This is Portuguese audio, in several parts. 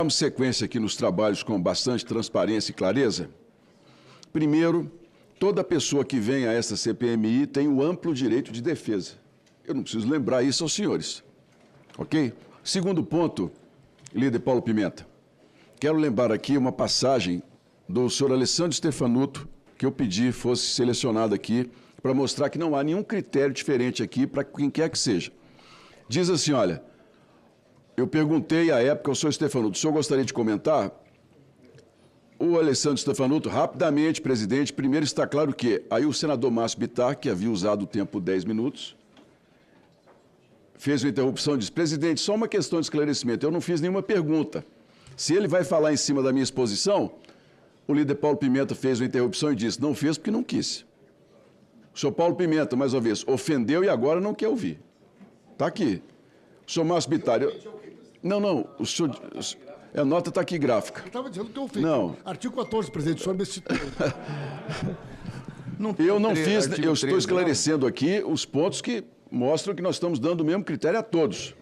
Damos sequência aqui nos trabalhos com bastante transparência e clareza. Primeiro, toda pessoa que vem a essa CPMI tem o amplo direito de defesa. Eu não preciso lembrar isso aos senhores. Ok? Segundo ponto, líder Paulo Pimenta. Quero lembrar aqui uma passagem do senhor Alessandro Stefanuto, que eu pedi fosse selecionado aqui, para mostrar que não há nenhum critério diferente aqui para quem quer que seja. Diz assim, olha, eu perguntei à época ao senhor Stefanuto, o senhor gostaria de comentar? O Alessandro Stefanuto, rapidamente, presidente, primeiro está claro que aí o senador Márcio Bittar, que havia usado o tempo 10 minutos, fez uma interrupção e disse, presidente, só uma questão de esclarecimento, eu não fiz nenhuma pergunta. Se ele vai falar em cima da minha exposição, o líder Paulo Pimenta fez uma interrupção e disse, não fez porque não quis. O senhor Paulo Pimenta, mais uma vez, ofendeu e agora não quer ouvir. Está aqui. O senhor Márcio Bittar... Não, o senhor... A nota está aqui gráfica. Eu estava dizendo que eu fiz. Não. Artigo 14, presidente, o senhor me citou. Eu não fiz, eu estou esclarecendo aqui os pontos que mostram que nós estamos dando o mesmo critério a todos.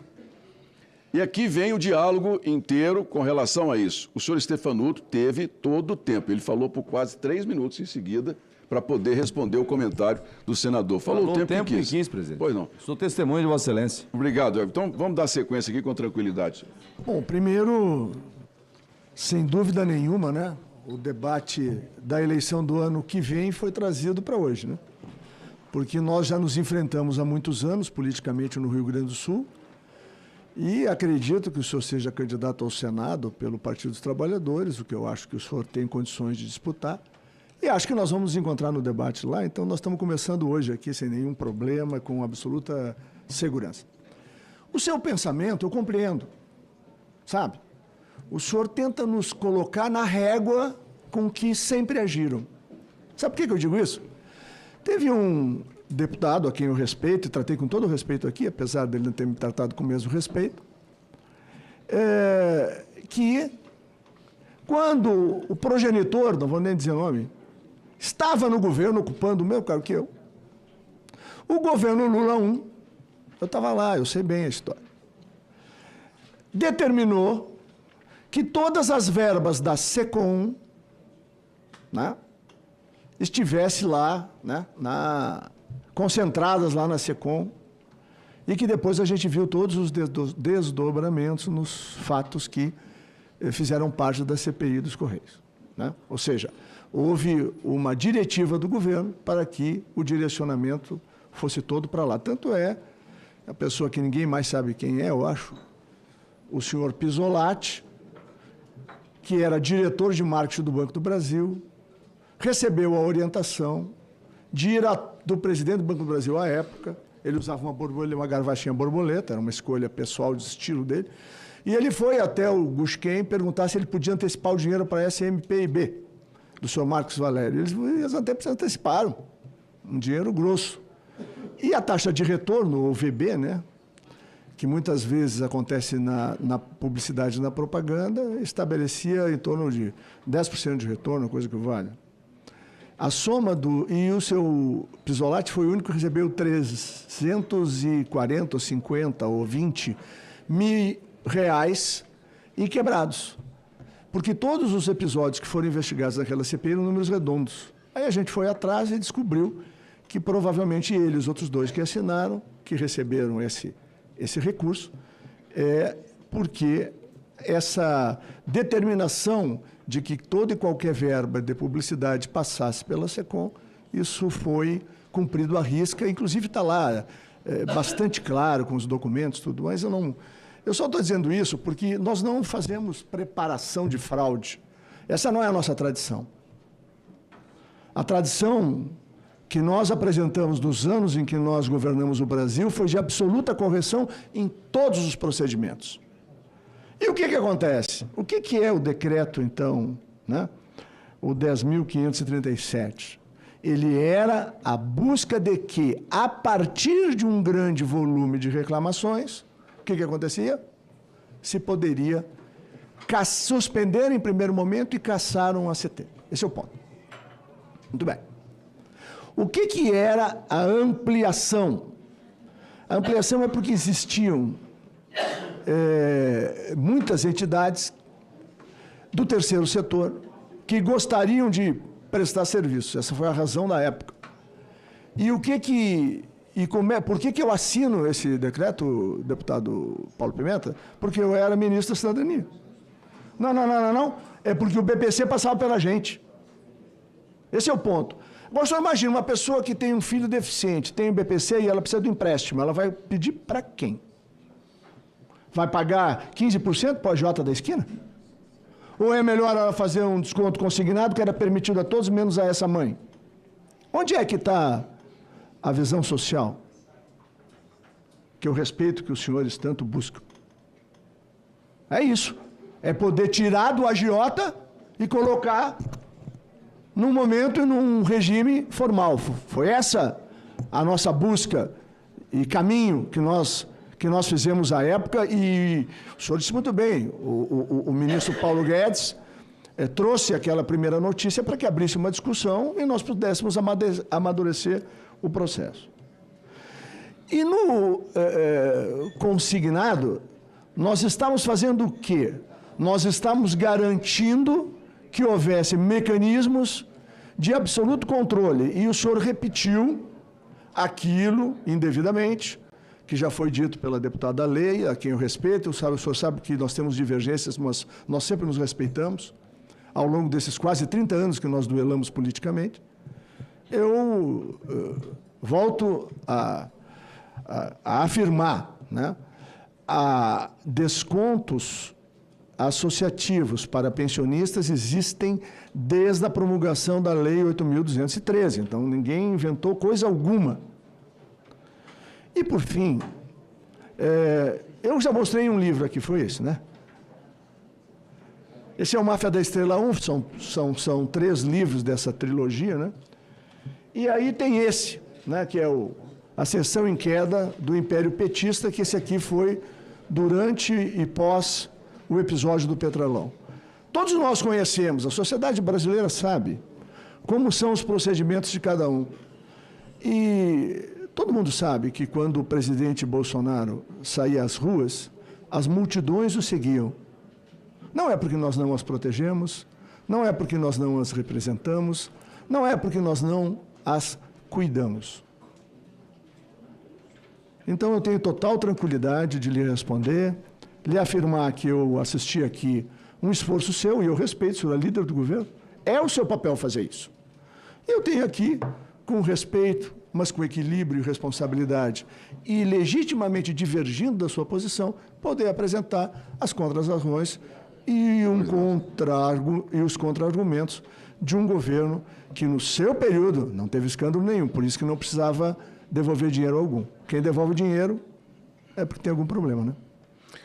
E aqui vem o diálogo inteiro com relação a isso. O senhor Stefanuto teve todo o tempo. Ele falou por quase 3 minutos em seguida para poder responder o comentário do senador. Falou o tempo que quis, presidente. Pois não. Sou testemunho de Vossa Excelência. Obrigado. Então, vamos dar sequência aqui com tranquilidade. Bom, primeiro, sem dúvida nenhuma, né, o debate da eleição do ano que vem foi trazido para hoje, né? Porque nós já nos enfrentamos há muitos anos politicamente no Rio Grande do Sul e acredito que o senhor seja candidato ao Senado pelo Partido dos Trabalhadores, o que eu acho que o senhor tem condições de disputar. E acho que nós vamos nos encontrar no debate lá, então nós estamos começando hoje aqui sem nenhum problema, com absoluta segurança. O seu pensamento eu compreendo, sabe? O senhor tenta nos colocar na régua com que sempre agiram. Sabe por que eu digo isso? Teve um deputado a quem eu respeito, e tratei com todo o respeito aqui, apesar dele não ter me tratado com o mesmo respeito, que quando o progenitor, não vou nem dizer nome, estava no governo ocupando o mesmo cargo que eu, o governo Lula 1, eu estava lá, eu sei bem a história, determinou que todas as verbas da SECOM, né, estivessem lá, né, concentradas lá na SECOM, e que depois a gente viu todos os desdobramentos nos fatos que fizeram parte da CPI dos Correios, né? Ou seja, houve uma diretiva do governo para que o direcionamento fosse todo para lá. Tanto é, a pessoa que ninguém mais sabe quem é, eu acho, o senhor Pisolatti, que era diretor de marketing do Banco do Brasil, recebeu a orientação de ir do presidente do Banco do Brasil à época, ele usava uma gravachinha borboleta, era uma escolha pessoal de estilo dele, e ele foi até o Gusquem perguntar se ele podia antecipar o dinheiro para a SMPIB, do senhor Marcos Valério. Eles anteciparam um dinheiro grosso. E a taxa de retorno, ou VB, né, que muitas vezes acontece na publicidade e na propaganda, estabelecia em torno de 10% de retorno, coisa que vale. A soma e o seu Pisolatti foi o único que recebeu 340, ou 50, ou 20 mil reais em quebrados. Porque todos os episódios que foram investigados naquela CPI eram números redondos. Aí a gente foi atrás e descobriu que provavelmente ele e os outros dois que assinaram, que receberam esse recurso, porque essa determinação de que toda e qualquer verba de publicidade passasse pela SECOM, isso foi cumprido à risca, inclusive está lá bastante claro com os documentos, tudo, mas eu só estou dizendo isso porque nós não fazemos preparação de fraude. Essa não é a nossa tradição. A tradição que nós apresentamos nos anos em que nós governamos o Brasil foi de absoluta correção em todos os procedimentos. E o que acontece? O que é o decreto, então, né? O 10.537? Ele era a busca de que, a partir de um grande volume de reclamações, o que acontecia? Se poderia suspender em primeiro momento e caçar um ACT. Esse é o ponto. Muito bem. O que era a ampliação? A ampliação é porque existiam muitas entidades do terceiro setor que gostariam de prestar serviço. Essa foi a razão da época. E por que eu assino esse decreto, deputado Paulo Pimenta? Porque eu era ministro da Cidadania. Não. É porque o BPC passava pela gente. Esse é o ponto. Agora, só imagina uma pessoa que tem um filho deficiente, tem o BPC e ela precisa do empréstimo. Ela vai pedir para quem? Vai pagar 15% para o agiota da esquina? Ou é melhor ela fazer um desconto consignado que era permitido a todos, menos a essa mãe? Onde é que está a visão social? Que eu respeito, que os senhores tanto buscam. É isso. É poder tirar do agiota e colocar num momento e num regime formal. Foi essa a nossa busca e caminho que nós fizemos à época, e o senhor disse muito bem, o ministro Paulo Guedes trouxe aquela primeira notícia para que abrisse uma discussão e nós pudéssemos amadurecer o processo. E no consignado, nós estamos fazendo o quê? Nós estamos garantindo que houvesse mecanismos de absoluto controle. E o senhor repetiu aquilo indevidamente, que já foi dito pela deputada Leia, a quem eu respeito. O senhor sabe que nós temos divergências, mas nós sempre nos respeitamos, ao longo desses quase 30 anos que nós duelamos politicamente. Eu volto a afirmar, né, a descontos associativos para pensionistas existem desde a promulgação da Lei 8.213, então ninguém inventou coisa alguma. E, por fim, eu já mostrei um livro aqui, foi esse, né? Esse é o Máfia da Estrela 1, são 3 livros dessa trilogia, né? E aí tem esse, né, que é a Ascensão em Queda do Império Petista, que esse aqui foi durante e pós o episódio do Petrolão. Todos nós conhecemos, a sociedade brasileira sabe como são os procedimentos de cada um. E todo mundo sabe que quando o presidente Bolsonaro saía às ruas, as multidões o seguiam. Não é porque nós não as protegemos, não é porque nós não as representamos, não é porque nós não as cuidamos. Então eu tenho total tranquilidade de lhe responder, lhe afirmar que eu assisti aqui um esforço seu, e eu respeito, o senhor é líder do governo, é o seu papel fazer isso. Eu tenho aqui, com respeito, mas com equilíbrio e responsabilidade, e legitimamente divergindo da sua posição, poder apresentar as contras-razões e os contra-argumentos de um governo que, no seu período, não teve escândalo nenhum, por isso que não precisava devolver dinheiro algum. Quem devolve dinheiro é porque tem algum problema, né?